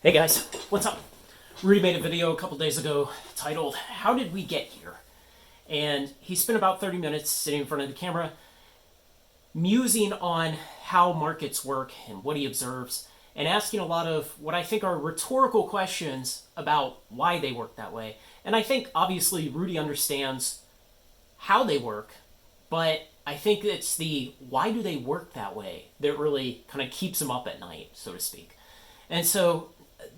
Hey guys, what's up? Rudy made a video a couple days ago titled, How Did We Get Here? And he spent about 30 minutes sitting in front of the camera musing on how markets work and what he observes, and asking a lot of what I think are rhetorical questions about why they work that way. And I think obviously Rudy understands how they work, but I think it's the why do they work that way that really kind of keeps him up at night, so to speak. And so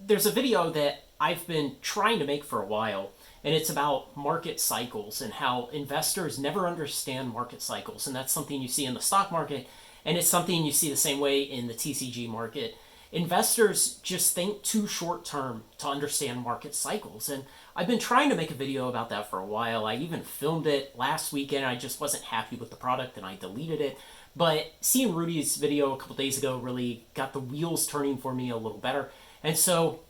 there's a video that I've been trying to make for a while, and it's about market cycles and how investors never understand market cycles. And that's something you see in the stock market, and it's something you see the same way in the TCG market. Investors just think too short term to understand market cycles. And I've been trying to make a video about that for a while. I even filmed it last weekend. I just wasn't happy with the product and I deleted it. But seeing Rudy's video a couple days ago really got the wheels turning for me a little better. And so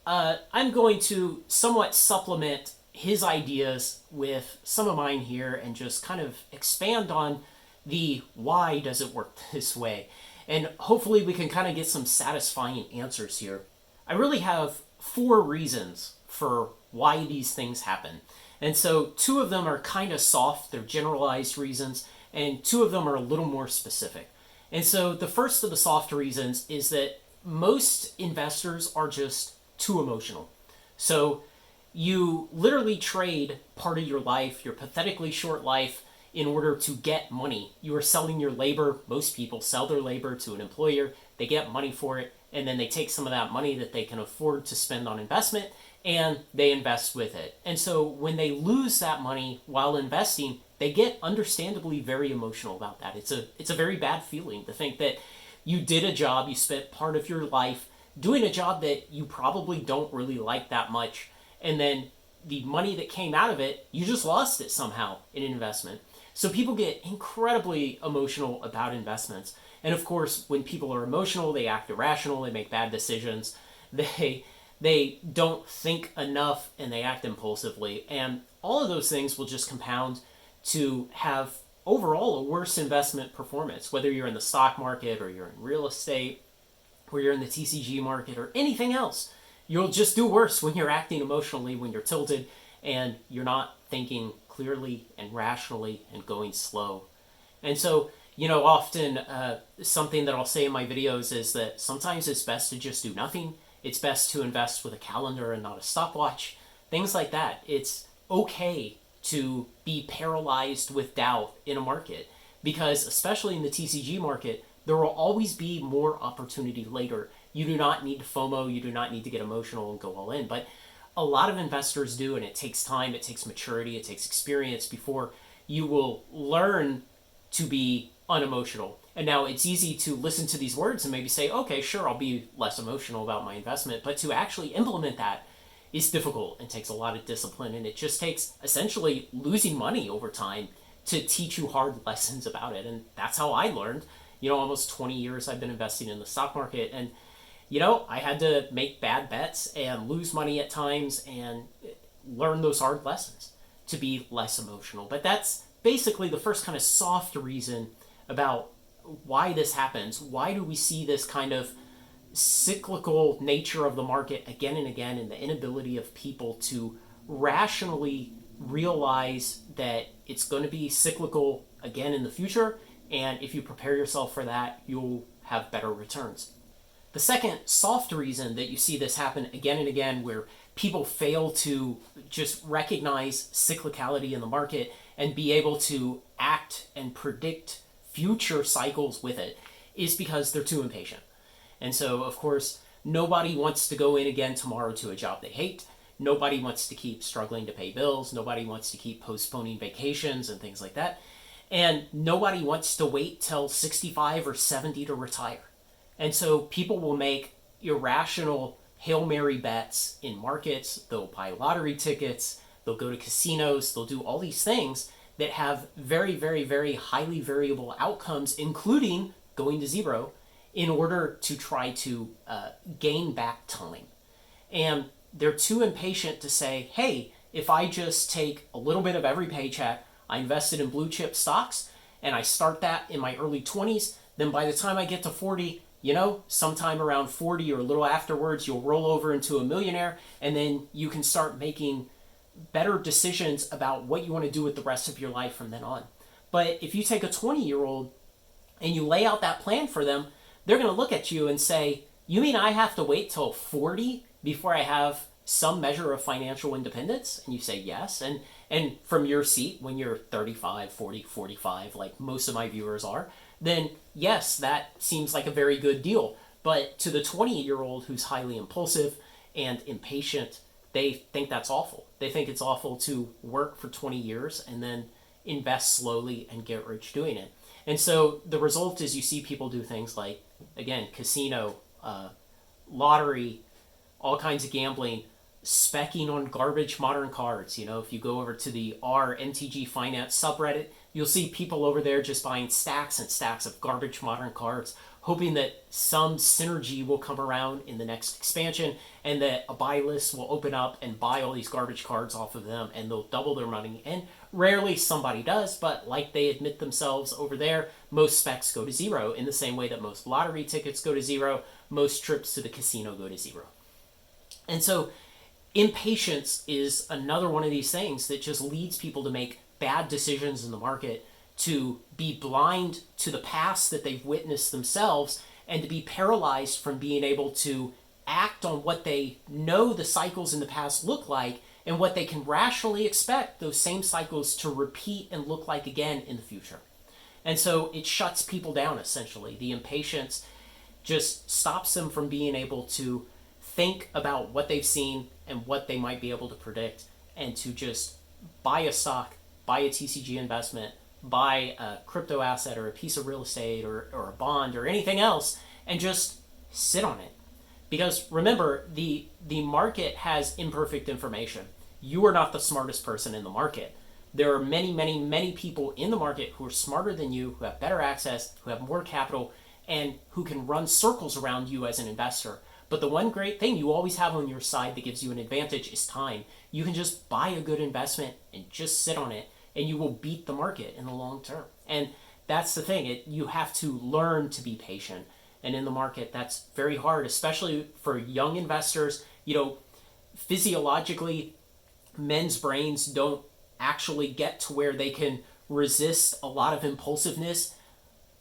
I'm going to somewhat supplement his ideas with some of mine here and just kind of expand on the why does it work this way. And hopefully we can kind of get some satisfying answers here. I really have 4 reasons for why these things happen. And so 2 of them are kind of soft, they're generalized reasons, and 2 of them are a little more specific. And so the first of the soft reasons is that most investors are just too emotional. So you literally trade part of your life, your pathetically short life, in order to get money. You are selling your labor. Most people sell their labor to an employer. They get money for it, and then they take some of that money that they can afford to spend on investment, and they invest with it. And so when they lose that money while investing, they get understandably very emotional about that. It's a very bad feeling to think that you did a job, you spent part of your life doing a job that you probably don't really like that much, and then the money that came out of it, you just lost it somehow in an investment. So people get incredibly emotional about investments. And of course, when people are emotional, they act irrational, they make bad decisions, they don't think enough, and they act impulsively. And all of those things will just compound to have overall a worse investment performance, whether you're in the stock market or you're in real estate or you're in the TCG market or anything else. You'll just do worse when you're acting emotionally, when you're tilted and you're not thinking clearly and rationally and going slow. And so, often something that I'll say in my videos is that sometimes it's best to just do nothing. It's best to invest with a calendar and not a stopwatch. Things like that. It's okay to be paralyzed with doubt in a market, because especially in the TCG market, there will always be more opportunity later. You do not need to FOMO, you do not need to get emotional and go all in, but a lot of investors do, and it takes time, it takes maturity, it takes experience before you will learn to be unemotional. And now it's easy to listen to these words and maybe say, okay, sure, I'll be less emotional about my investment, but to actually implement that is difficult and takes a lot of discipline, and it just takes essentially losing money over time to teach you hard lessons about it. And that's how I learned. Almost 20 years I've been investing in the stock market, and I had to make bad bets and lose money at times and learn those hard lessons to be less emotional. But that's basically the first kind of soft reason about why this happens. Why do we see this kind of cyclical nature of the market again and again, and the inability of people to rationally realize that it's going to be cyclical again in the future, and if you prepare yourself for that, you'll have better returns. The second soft reason that you see this happen again and again, where people fail to just recognize cyclicality in the market and be able to act and predict future cycles with it, is because they're too impatient. And so, of course, nobody wants to go in again tomorrow to a job they hate. Nobody wants to keep struggling to pay bills. Nobody wants to keep postponing vacations and things like that. And nobody wants to wait till 65 or 70 to retire. And so people will make irrational Hail Mary bets in markets. They'll buy lottery tickets. They'll go to casinos. They'll do all these things that have very, very, very highly variable outcomes, including going to zero, in order to try to gain back time. And they're too impatient to say, hey, if I just take a little bit of every paycheck, I invested in blue chip stocks, and I start that in my early 20s, then by the time I get to 40, sometime around 40 or a little afterwards, you'll roll over into a millionaire, and then you can start making better decisions about what you want to do with the rest of your life from then on. But if you take a 20-year-old and you lay out that plan for them, they're going to look at you and say, you mean I have to wait till 40 before I have some measure of financial independence? And you say yes. And from your seat, when you're 35, 40, 45, like most of my viewers are, then yes, that seems like a very good deal. But to the 20-year-old who's highly impulsive and impatient, they think that's awful. They think it's awful to work for 20 years and then invest slowly and get rich doing it. And so the result is you see people do things like, again, casino, lottery, all kinds of gambling, specking on garbage modern cards. If you go over to the MTG Finance subreddit, you'll see people over there just buying stacks and stacks of garbage modern cards, hoping that some synergy will come around in the next expansion and that a buy list will open up and buy all these garbage cards off of them and they'll double their money. And rarely somebody does, but like they admit themselves over there, most specs go to zero in the same way that most lottery tickets go to zero, most trips to the casino go to zero. And so impatience is another one of these things that just leads people to make bad decisions in the market, to be blind to the past that they've witnessed themselves, and to be paralyzed from being able to act on what they know the cycles in the past look like and what they can rationally expect those same cycles to repeat and look like again in the future. And so it shuts people down, essentially. The impatience just stops them from being able to think about what they've seen and what they might be able to predict, and to just buy a stock, buy a TCG investment, buy a crypto asset or a piece of real estate or a bond or anything else, and just sit on it. Because remember, the market has imperfect information. You are not the smartest person in the market. There are many, many, many people in the market who are smarter than you, who have better access, who have more capital, and who can run circles around you as an investor. But the one great thing you always have on your side that gives you an advantage is time. You can just buy a good investment and just sit on it, and you will beat the market in the long term. And that's the thing. You have to learn to be patient. And in the market, that's very hard, especially for young investors. Physiologically, men's brains don't actually get to where they can resist a lot of impulsiveness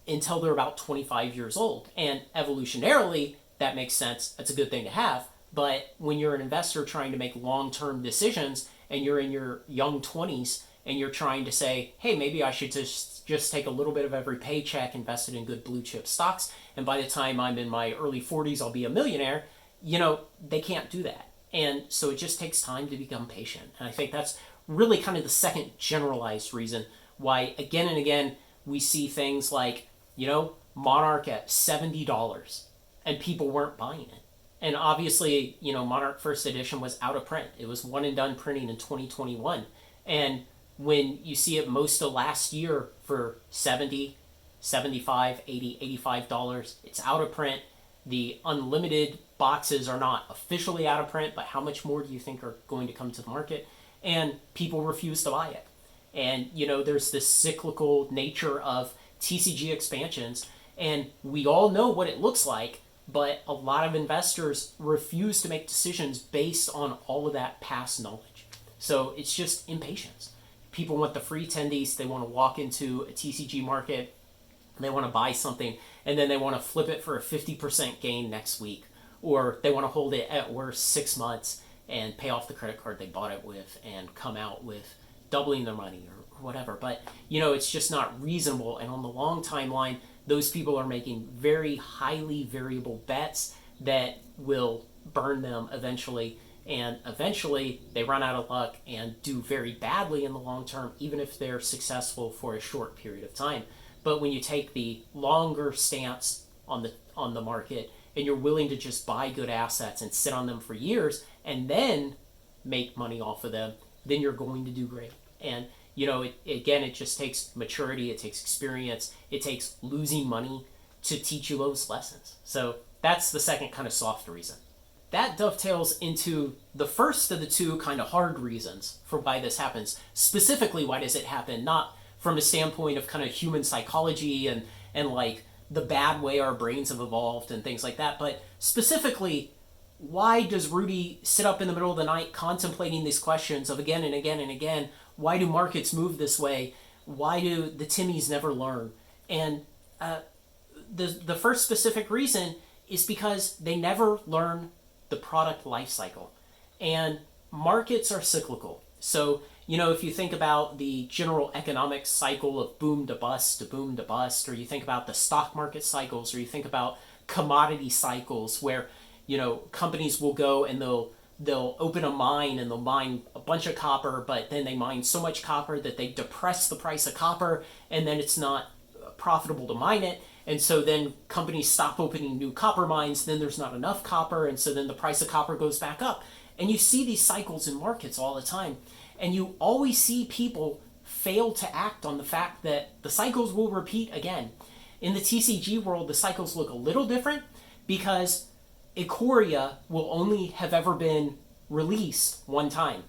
until they're about 25 years old. And evolutionarily, that makes sense. That's a good thing to have. But when you're an investor trying to make long-term decisions and you're in your young 20s and you're trying to say, hey, maybe I should just take a little bit of every paycheck, invest it in good blue chip stocks, and by the time I'm in my early 40s, I'll be a millionaire, they can't do that. And so it just takes time to become patient. And I think that's really kind of the second generalized reason why, again and again, we see things like, Monarch at $70 and people weren't buying it. And obviously, Monarch First Edition was out of print. It was one and done printing in 2021. And when you see it most of last year for $70, $75, $80, $85, it's out of print. The unlimited boxes are not officially out of print, but how much more do you think are going to come to the market? And people refuse to buy it. And, there's this cyclical nature of TCG expansions, and we all know what it looks like, but a lot of investors refuse to make decisions based on all of that past knowledge. So it's just impatience. People want the free tendies. They want to walk into a TCG market, they want to buy something, and then they want to flip it for a 50% gain next week. Or they want to hold it at worst 6 months and pay off the credit card they bought it with and come out with doubling their money or whatever. But, it's just not reasonable. And on the long timeline, those people are making very highly variable bets that will burn them eventually. And eventually they run out of luck and do very badly in the long term, even if they're successful for a short period of time. But when you take the longer stance on the market and you're willing to just buy good assets and sit on them for years and then make money off of them, then you're going to do great. And it just takes maturity, it takes experience, it takes losing money to teach you those lessons. So that's the second kind of soft reason. That dovetails into the first of the two kind of hard reasons for why this happens. Specifically, why does it happen? Not from a standpoint of kind of human psychology and like the bad way our brains have evolved and things like that. But specifically, why does Rudy sit up in the middle of the night contemplating these questions of again and again and again? Why do markets move this way? Why do the Timmies never learn? And the first specific reason is because they never learn the product life cycle. And markets are cyclical. So, if you think about the general economic cycle of boom to bust to boom to bust, or you think about the stock market cycles, or you think about commodity cycles where, companies will go and they'll open a mine and they'll mine a bunch of copper, but then they mine so much copper that they depress the price of copper, and then it's not profitable to mine it. And so then companies stop opening new copper mines, then there's not enough copper, and so then the price of copper goes back up. And you see these cycles in markets all the time. And you always see people fail to act on the fact that the cycles will repeat again. In the TCG world, the cycles look a little different because Ikoria will only have ever been released one time.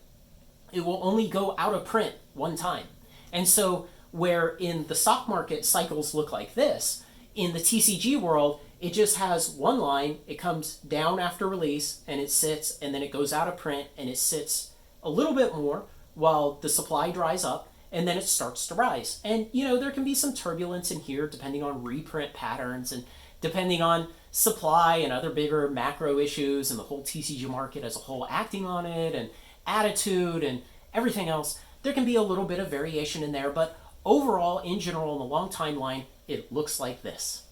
It will only go out of print one time. And so where in the stock market cycles look like this, in the TCG world, it just has one line, it comes down after release, and it sits, and then it goes out of print, and it sits a little bit more while the supply dries up, and then it starts to rise. And, there can be some turbulence in here depending on reprint patterns and depending on supply and other bigger macro issues and the whole TCG market as a whole acting on it and attitude and everything else. There can be a little bit of variation in there, but overall, in general, in the long timeline, it looks like this.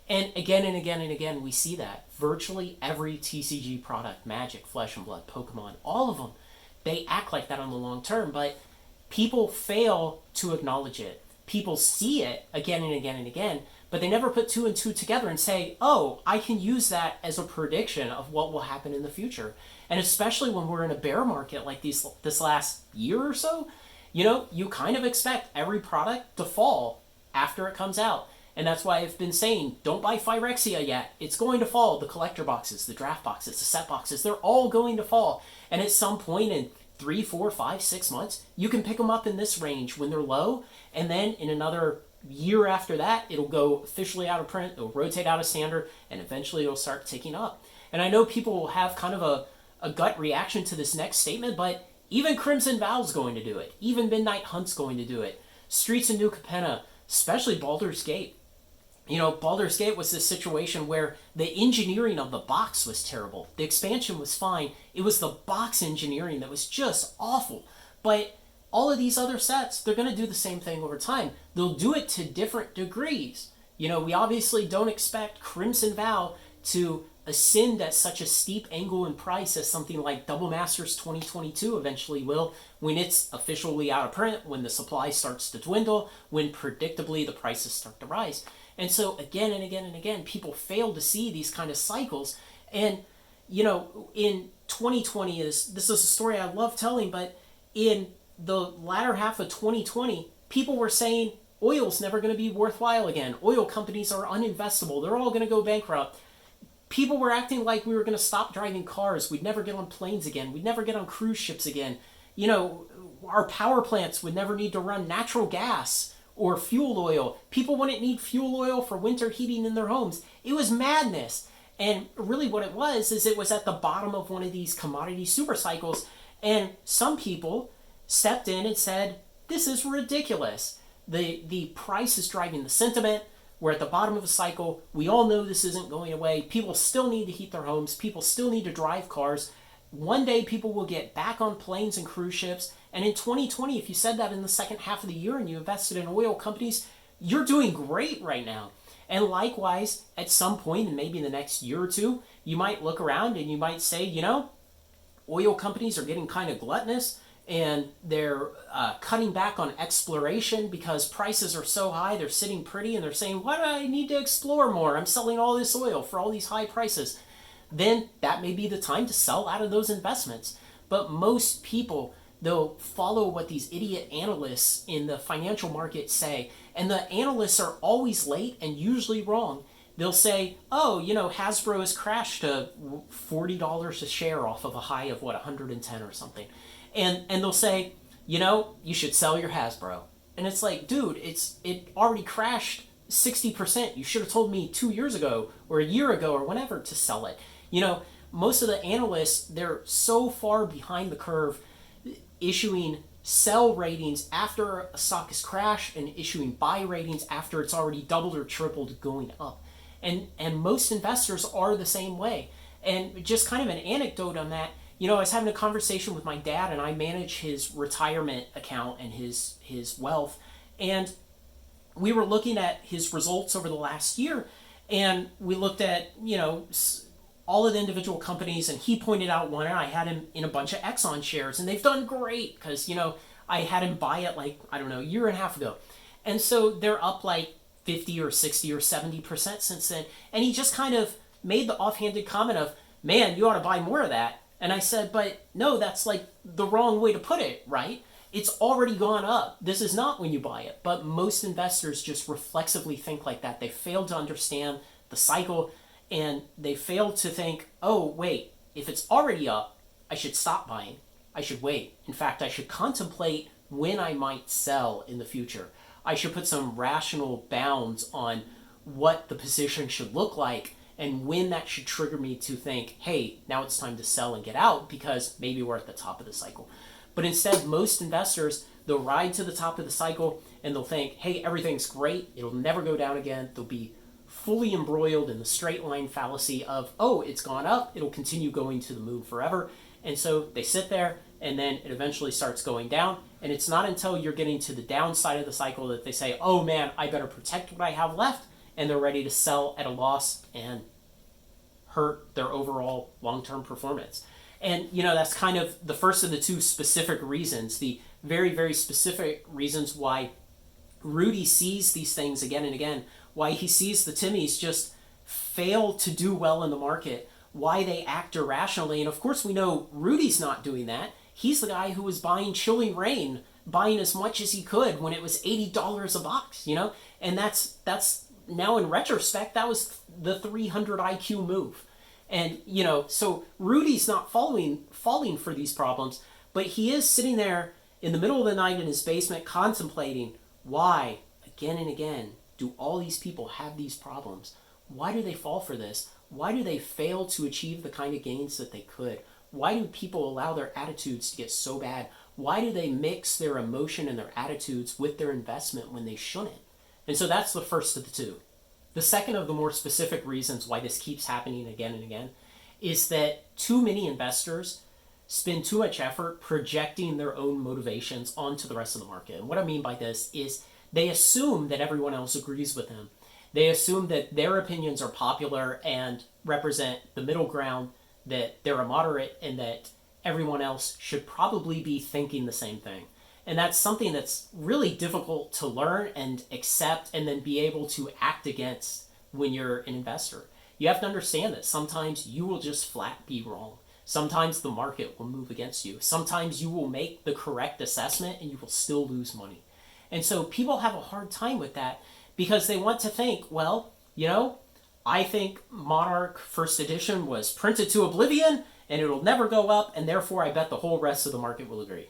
And again and again and again, we see that. Virtually every TCG product, Magic, Flesh and Blood, Pokemon, all of them, they act like that on the long term, but people fail to acknowledge it. People see it again and again and again, but they never put two and two together and say, oh, I can use that as a prediction of what will happen in the future. And especially when we're in a bear market like this last year or so, you kind of expect every product to fall after it comes out. And that's why I've been saying, don't buy Phyrexia yet. It's going to fall. The collector boxes, the draft boxes, the set boxes, they're all going to fall. And at some point in 3, 4, 5, 6 months, you can pick them up in this range when they're low. And then in another year after that, it'll go officially out of print, it'll rotate out of standard, and eventually it'll start ticking up. And I know people will have kind of a gut reaction to this next statement, but even Crimson Vow's going to do it. Even Midnight Hunt's going to do it. Streets of New Capenna, especially Baldur's Gate. Baldur's Gate was this situation where the engineering of the box was terrible. The expansion was fine. It was the box engineering that was just awful. But all of these other sets, they're going to do the same thing over time. They'll do it to different degrees. We obviously don't expect Crimson Vow to ascend at such a steep angle in price as something like Double Masters 2022 eventually will, when it's officially out of print, when the supply starts to dwindle, when predictably the prices start to rise. And so again and again and again, people fail to see these kind of cycles. And, in 2020 this is a story I love telling, but in the latter half of 2020, people were saying oil's never going to be worthwhile again. Oil companies are uninvestable. They're all going to go bankrupt. People were acting like we were going to stop driving cars. We'd never get on planes again. We'd never get on cruise ships again. Our power plants would never need to run natural gas or fuel oil. People wouldn't need fuel oil for winter heating in their homes. It was madness. And really what it was is it was at the bottom of one of these commodity super cycles. And some people stepped in and said, this is ridiculous. The price is driving the sentiment. We're at the bottom of a cycle. We all know this isn't going away. People still need to heat their homes. People still need to drive cars. One day people will get back on planes and cruise ships. And in 2020, if you said that in the second half of the year and you invested in oil companies, you're doing great right now. And likewise, at some point, and maybe in the next year or two, you might look around and you might say, oil companies are getting kind of gluttonous and they're cutting back on exploration because prices are so high, they're sitting pretty, and they're saying, why do I need to explore more? I'm selling all this oil for all these high prices. Then that may be the time to sell out of those investments. But most people, they'll follow what these idiot analysts in the financial market say. And the analysts are always late and usually wrong. They'll say, Hasbro has crashed to $40 a share off of a high of 110 or something. And they'll say, you should sell your Hasbro. And it's like, dude, it already crashed 60%. You should have told me 2 years ago or a year ago or whenever to sell it. Most of the analysts, they're so far behind the curve, issuing sell ratings after a stock has crashed and issuing buy ratings after it's already doubled or tripled going up. And most investors are the same way. And just kind of an anecdote on that, I was having a conversation with my dad, and I manage his retirement account and his wealth. And we were looking at his results over the last year, and we looked at, all of the individual companies, and he pointed out one, and I had him in a bunch of Exxon shares, and they've done great because, I had him buy it like, I don't know, a year and a half ago. And so they're up like 50 or 60 or 70% since then. And he just kind of made the offhanded comment of, man, you ought to buy more of that. And I said, but no, that's like the wrong way to put it, right? It's already gone up. This is not when you buy it. But most investors just reflexively think like that. They fail to understand the cycle, and they fail to think, oh, wait, if it's already up, I should stop buying. I should wait. In fact, I should contemplate when I might sell in the future. I should put some rational bounds on what the position should look like and when that should trigger me to think, hey, now it's time to sell and get out because maybe we're at the top of the cycle. But instead, most investors, they'll ride to the top of the cycle and they'll think, hey, everything's great. It'll never go down again. They'll be fully embroiled in the straight line fallacy of, oh, it's gone up. It'll continue going to the moon forever. And so they sit there, and then it eventually starts going down. And it's not until you're getting to the downside of the cycle that they say, oh man, I better protect what I have left. And they're ready to sell at a loss and hurt their overall long-term performance. And, that's kind of the first of the two specific reasons, the very, very specific reasons why Rudy sees these things again and again, why he sees the Timmies just fail to do well in the market, why they act irrationally. And of course, we know Rudy's not doing that. He's the guy who was buying Chilling Reign, buying as much as he could when it was $80 a box, And that's now in retrospect, that was the 300 IQ move. And, so Rudy's not falling for these problems, but he is sitting there in the middle of the night in his basement contemplating why, again and again, do all these people have these problems? Why do they fall for this? Why do they fail to achieve the kind of gains that they could? Why do people allow their attitudes to get so bad? Why do they mix their emotion and their attitudes with their investment when they shouldn't? And so that's the first of the two. The second of the more specific reasons why this keeps happening again and again is that too many investors spend too much effort projecting their own motivations onto the rest of the market. And what I mean by this is they assume that everyone else agrees with them. They assume that their opinions are popular and represent the middle ground, that they're a moderate, and that everyone else should probably be thinking the same thing. And that's something that's really difficult to learn and accept and then be able to act against when you're an investor. You have to understand that sometimes you will just flat be wrong. Sometimes the market will move against you. Sometimes you will make the correct assessment and you will still lose money. And so people have a hard time with that because they want to think, well, I think Monarch First Edition was printed to oblivion and it'll never go up, and therefore I bet the whole rest of the market will agree.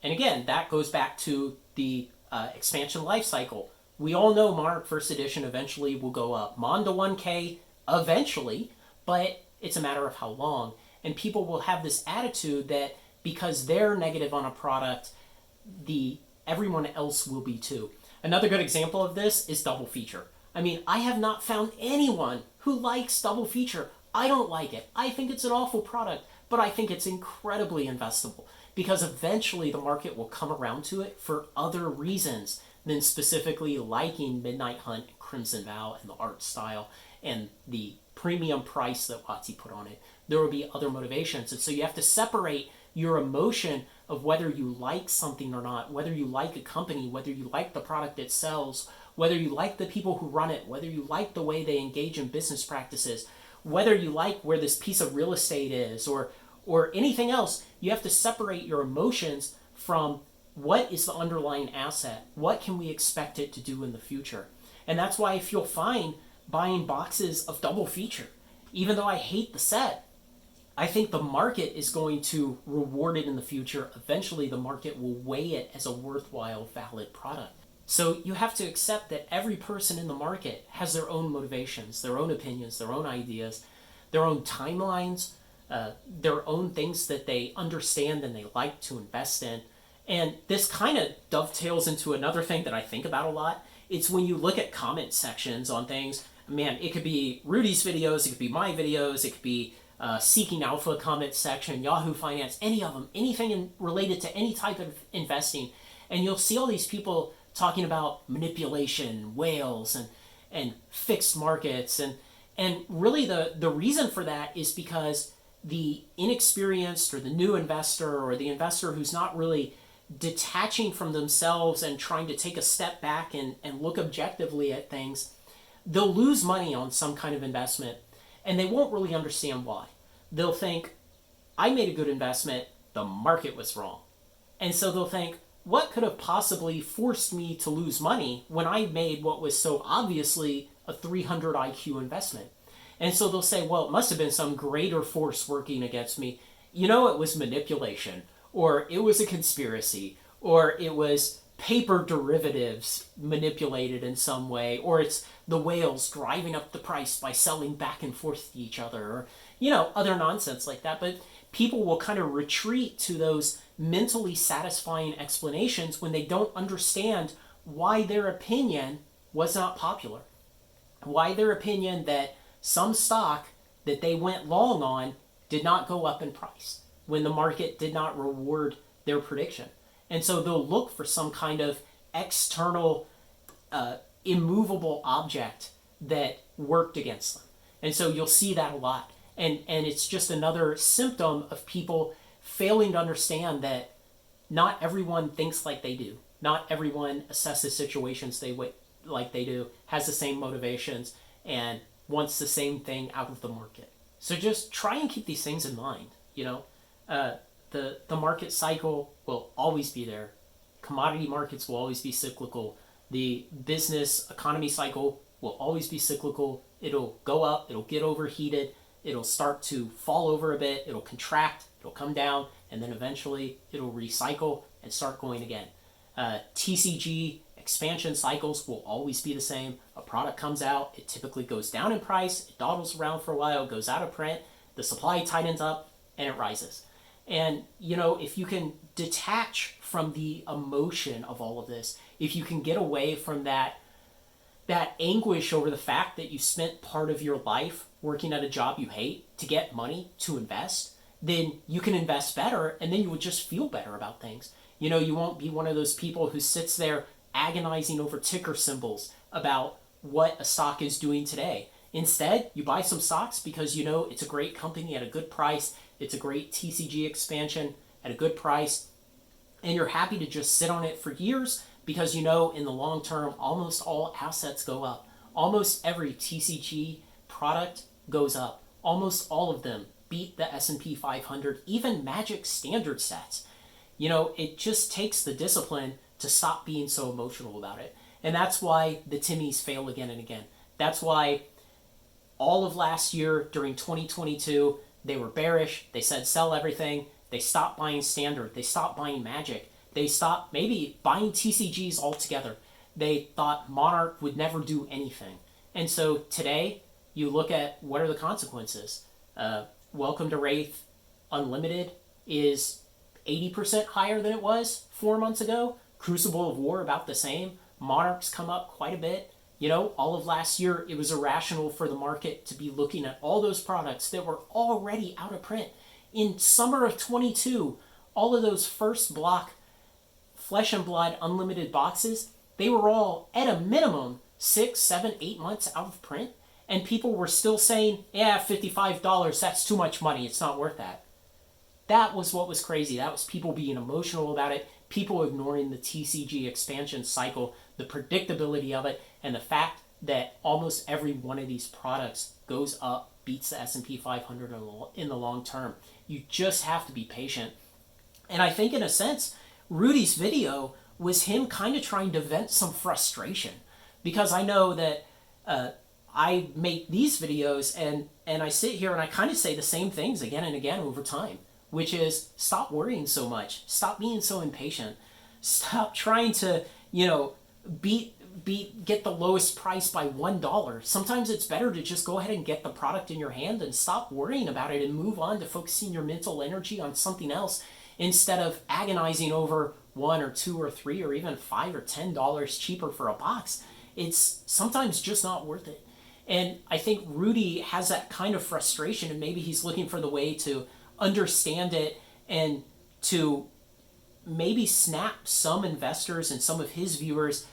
And again, that goes back to the expansion life cycle. We all know Monarch First Edition eventually will go up. Mon to 1K eventually, but it's a matter of how long. And people will have this attitude that because they're negative on a product, everyone else will be too. Another good example of this is double feature. I mean, I have not found anyone who likes double feature. I don't like it. I think it's an awful product, but I think it's incredibly investable because eventually the market will come around to it for other reasons than specifically liking Midnight Hunt, Crimson Vow, and the art style and the premium price that WotC put on it. There will be other motivations. And so you have to separate your emotion of whether you like something or not, whether you like a company, whether you like the product it sells, whether you like the people who run it, whether you like the way they engage in business practices, whether you like where this piece of real estate is, or anything else. You have to separate your emotions from what is the underlying asset, what can we expect it to do in the future. And that's why if you'll find buying boxes of double feature, even though I hate the set, I think the market is going to reward it in the future. Eventually the market will weigh it as a worthwhile, valid product. So you have to accept that every person in the market has their own motivations, their own opinions, their own ideas, their own timelines, their own things that they understand and they like to invest in. And this kind of dovetails into another thing that I think about a lot. It's when you look at comment sections on things, man, it could be Rudy's videos, it could be my videos, it could be Seeking Alpha comment section, Yahoo Finance, any of them, anything related to any type of investing. And you'll see all these people talking about manipulation, whales, and fixed markets. And really the reason for that is because the inexperienced or the new investor or the investor who's not really detaching from themselves and trying to take a step back and look objectively at things, they'll lose money on some kind of investment and they won't really understand why. They'll think, I made a good investment, the market was wrong. And so they'll think, what could have possibly forced me to lose money when I made what was so obviously a 300 IQ investment? And so they'll say, well, it must have been some greater force working against me. You know, it was manipulation, or it was a conspiracy, or it was paper derivatives manipulated in some way, or it's the whales driving up the price by selling back and forth to each other, or, you know, other nonsense like that. But people will kind of retreat to those mentally satisfying explanations when they don't understand why their opinion was not popular, why their opinion that some stock that they went long on did not go up in price when the market did not reward their prediction. And so they'll look for some kind of external immovable object that worked against them. And so you'll see that a lot. And it's just another symptom of people failing to understand that not everyone thinks like they do. Not everyone assesses situations like they do, has the same motivations, and wants the same thing out of the market. So just try and keep these things in mind. You know, the market cycle will always be there. Commodity markets will always be cyclical. The business economy cycle will always be cyclical. It'll go up, it'll get overheated, it'll start to fall over a bit, it'll contract, it'll come down, and then eventually it'll recycle and start going again. TCG expansion cycles will always be the same. A product comes out, it typically goes down in price, it dawdles around for a while, goes out of print, the supply tightens up, and it rises. And, you know, if you can detach from the emotion of all of this, if you can get away from that anguish over the fact that you spent part of your life working at a job you hate to get money to invest, then you can invest better, and then you would just feel better about things. You know, you won't be one of those people who sits there agonizing over ticker symbols about what a stock is doing today. Instead, you buy some stocks because you know it's a great company at a good price, it's a great TCG expansion at a good price, and you're happy to just sit on it for years because you know in the long term almost all assets go up. Almost every TCG product goes up. Almost all of them beat the S&P 500, even Magic Standard sets. You know, it just takes the discipline to stop being so emotional about it. And that's why the Timmies fail again and again. That's why all of last year during 2022, they were bearish. They said sell everything. They stopped buying Standard. They stopped buying Magic. They stopped maybe buying TCGs altogether. They thought Monarch would never do anything. And so today, you look at what are the consequences. Welcome to Wraith Unlimited is 80% higher than it was 4 months ago. Crucible of War about the same. Monarch's come up quite a bit. You know, all of last year, it was irrational for the market to be looking at all those products that were already out of print. In summer of 22, all of those first block Flesh and Blood Unlimited boxes, they were all, at a minimum, 6, 7, 8 months out of print. And people were still saying, yeah, $55, that's too much money, it's not worth that. That was what was crazy. That was people being emotional about it, people ignoring the TCG expansion cycle, the predictability of it, and the fact that almost every one of these products goes up, beats the S&P 500 in the long term. You just have to be patient. And I think in a sense, Rudy's video was him kind of trying to vent some frustration. Because I know that I make these videos and I sit here and I kind of say the same things again and again over time. Which is, stop worrying so much. Stop being so impatient. Stop trying to, get the lowest price by $1. Sometimes it's better to just go ahead and get the product in your hand and stop worrying about it and move on to focusing your mental energy on something else instead of agonizing over $1 or $2 or $3 or even $5 or $10 cheaper for a box. It's sometimes just not worth it. And I think Rudy has that kind of frustration, and maybe he's looking for the way to understand it and to maybe snap some investors and some of his viewers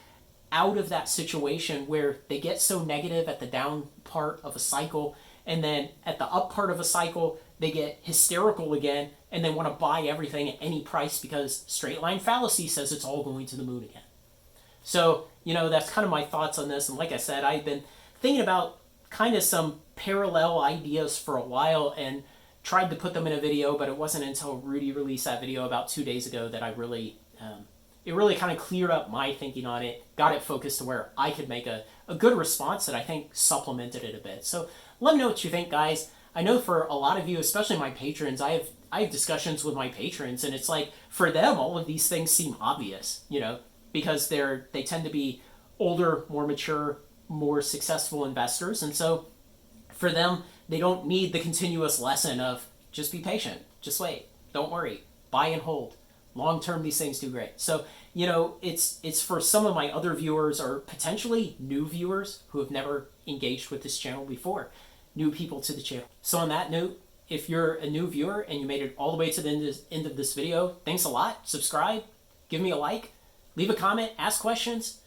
out of that situation where they get so negative at the down part of a cycle, and then at the up part of a cycle they get hysterical again and they want to buy everything at any price because straight line fallacy says it's all going to the moon again. So, that's kind of my thoughts on this. And like I said, I've been thinking about kind of some parallel ideas for a while and tried to put them in a video, but it wasn't until Rudy released that video about 2 days ago that I really, it really kind of cleared up my thinking on it, got it focused to where I could make a good response that I think supplemented it a bit. So let me know what you think, guys. I know for a lot of you, especially my patrons, I have discussions with my patrons, and it's like for them, all of these things seem obvious, because they tend to be older, more mature, more successful investors, and so for them, they don't need the continuous lesson of just be patient, just wait, don't worry, buy and hold. Long term, these things do great. So, it's for some of my other viewers or potentially new viewers who have never engaged with this channel before, new people to the channel. So on that note, if you're a new viewer and you made it all the way to the end of this video, thanks a lot. Subscribe, give me a like, leave a comment, ask questions,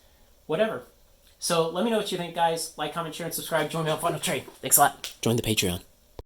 whatever. So let me know what you think, guys. Like, comment, share, and subscribe. Join me on Final Trade. Thanks a lot. Join the Patreon.